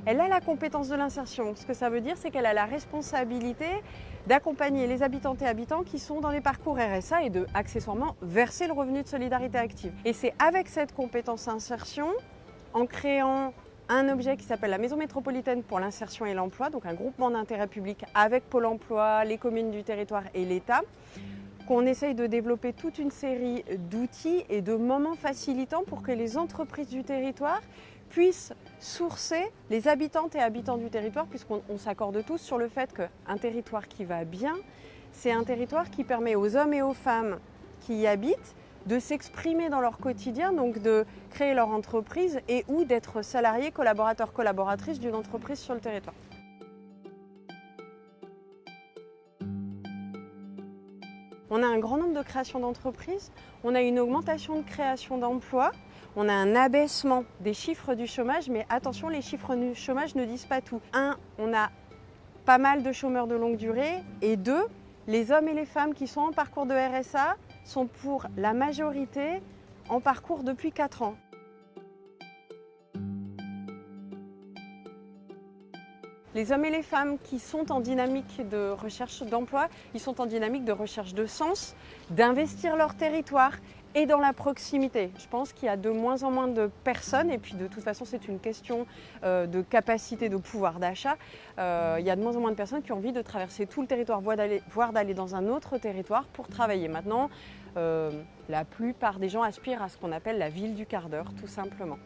elle a la compétence de l'insertion. Ce que ça veut dire, c'est qu'elle a la responsabilité d'accompagner les habitantes et habitants qui sont dans les parcours RSA et de, accessoirement, verser le revenu de solidarité active. Et c'est avec cette compétence insertion, en créant un objet qui s'appelle la Maison métropolitaine pour l'insertion et l'emploi, donc un groupement d'intérêt public avec Pôle emploi, les communes du territoire et l'État, qu'on essaye de développer toute une série d'outils et de moments facilitants pour que les entreprises du territoire puissent sourcer les habitantes et habitants du territoire, puisqu'on s'accorde tous sur le fait qu'un territoire qui va bien, c'est un territoire qui permet aux hommes et aux femmes qui y habitent de s'exprimer dans leur quotidien, donc de créer leur entreprise et ou d'être salariés, collaborateurs, collaboratrices d'une entreprise sur le territoire. On a un grand nombre de créations d'entreprises, on a une augmentation de création d'emplois, on a un abaissement des chiffres du chômage, mais attention, les chiffres du chômage ne disent pas tout. 1, on a pas mal de chômeurs de longue durée, et 2, les hommes et les femmes qui sont en parcours de RSA sont pour la majorité en parcours depuis 4 ans. Les hommes et les femmes qui sont en dynamique de recherche d'emploi, ils sont en dynamique de recherche de sens, d'investir leur territoire et dans la proximité. Je pense qu'il y a de moins en moins de personnes, et puis de toute façon c'est une question de capacité de pouvoir d'achat, il y a de moins en moins de personnes qui ont envie de traverser tout le territoire, voire d'aller dans un autre territoire pour travailler. Maintenant, la plupart des gens aspirent à ce qu'on appelle la ville du quart d'heure, tout simplement.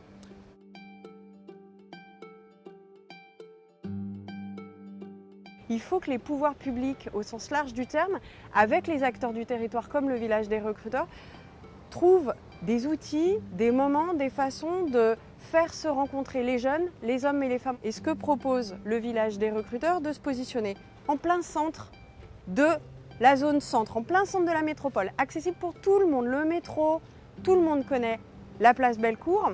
Il faut que les pouvoirs publics, au sens large du terme, avec les acteurs du territoire comme le village des recruteurs, trouvent des outils, des moments, des façons de faire se rencontrer les jeunes, les hommes et les femmes. Et ce que propose le village des recruteurs, de se positionner en plein centre de la zone centre, en plein centre de la métropole, accessible pour tout le monde, le métro, tout le monde connaît la place Bellecour.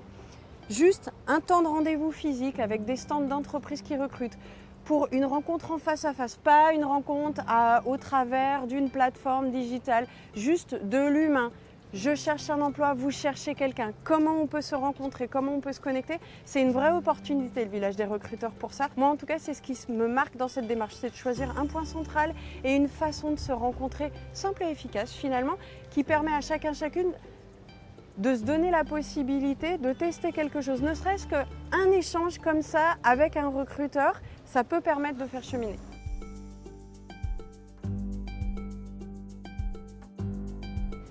Juste un temps de rendez-vous physique avec des stands d'entreprises qui recrutent, pour une rencontre en face à face, pas une rencontre au travers d'une plateforme digitale, juste de l'humain. Je cherche un emploi, vous cherchez quelqu'un. Comment on peut se rencontrer, comment on peut se connecter? C'est une vraie opportunité, le village des recruteurs, pour ça. Moi, en tout cas, c'est ce qui me marque dans cette démarche, c'est de choisir un point central et une façon de se rencontrer simple et efficace, finalement, qui permet à chacun, chacune de se donner la possibilité de tester quelque chose, ne serait-ce qu'un échange comme ça avec un recruteur, ça peut permettre de faire cheminer.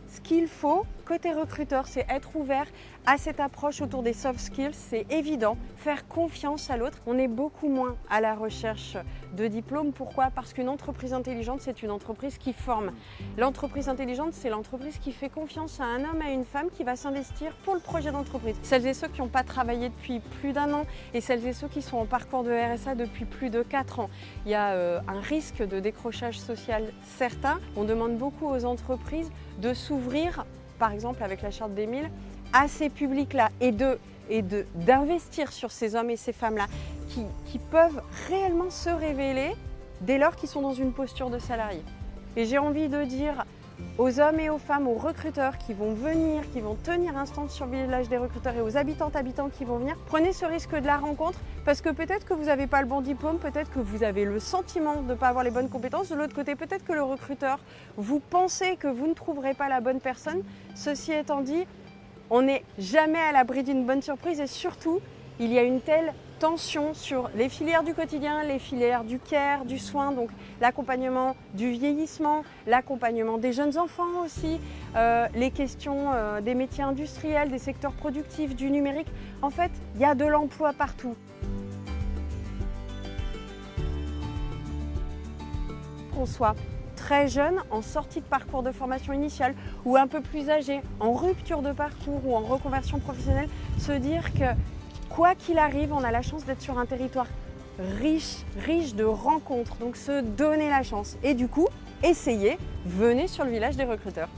Ce qu'il faut, côté recruteur, c'est être ouvert à cette approche autour des soft skills, c'est évident, faire confiance à l'autre. On est beaucoup moins à la recherche de diplômes. Pourquoi? Parce qu'une entreprise intelligente, c'est une entreprise qui forme. L'entreprise intelligente, c'est l'entreprise qui fait confiance à un homme et à une femme qui va s'investir pour le projet d'entreprise. Celles et ceux qui n'ont pas travaillé depuis plus d'1 an et celles et ceux qui sont en parcours de RSA depuis plus de 4 ans. Il y a un risque de décrochage social certain. On demande beaucoup aux entreprises de s'ouvrir, par exemple avec la charte des 1000, à ces publics-là et d'investir sur ces hommes et ces femmes-là qui peuvent réellement se révéler dès lors qu'ils sont dans une posture de salarié. Et j'ai envie de dire aux hommes et aux femmes, aux recruteurs qui vont venir, qui vont tenir un stand sur le village des recruteurs et aux habitantes, habitants qui vont venir, prenez ce risque de la rencontre parce que peut-être que vous n'avez pas le bon diplôme, peut-être que vous avez le sentiment de ne pas avoir les bonnes compétences. De l'autre côté, peut-être que le recruteur, vous pensez que vous ne trouverez pas la bonne personne. Ceci étant dit, on n'est jamais à l'abri d'une bonne surprise et surtout, il y a une telle tension sur les filières du quotidien, les filières du care, du soin, donc l'accompagnement du vieillissement, l'accompagnement des jeunes enfants aussi, les questions des métiers industriels, des secteurs productifs, du numérique. En fait, il y a de l'emploi partout. Qu'on soit très jeune, en sortie de parcours de formation initiale ou un peu plus âgé, en rupture de parcours ou en reconversion professionnelle, se dire que quoi qu'il arrive, on a la chance d'être sur un territoire riche de rencontres, donc se donner la chance. Et du coup, essayez, venez sur le village des recruteurs.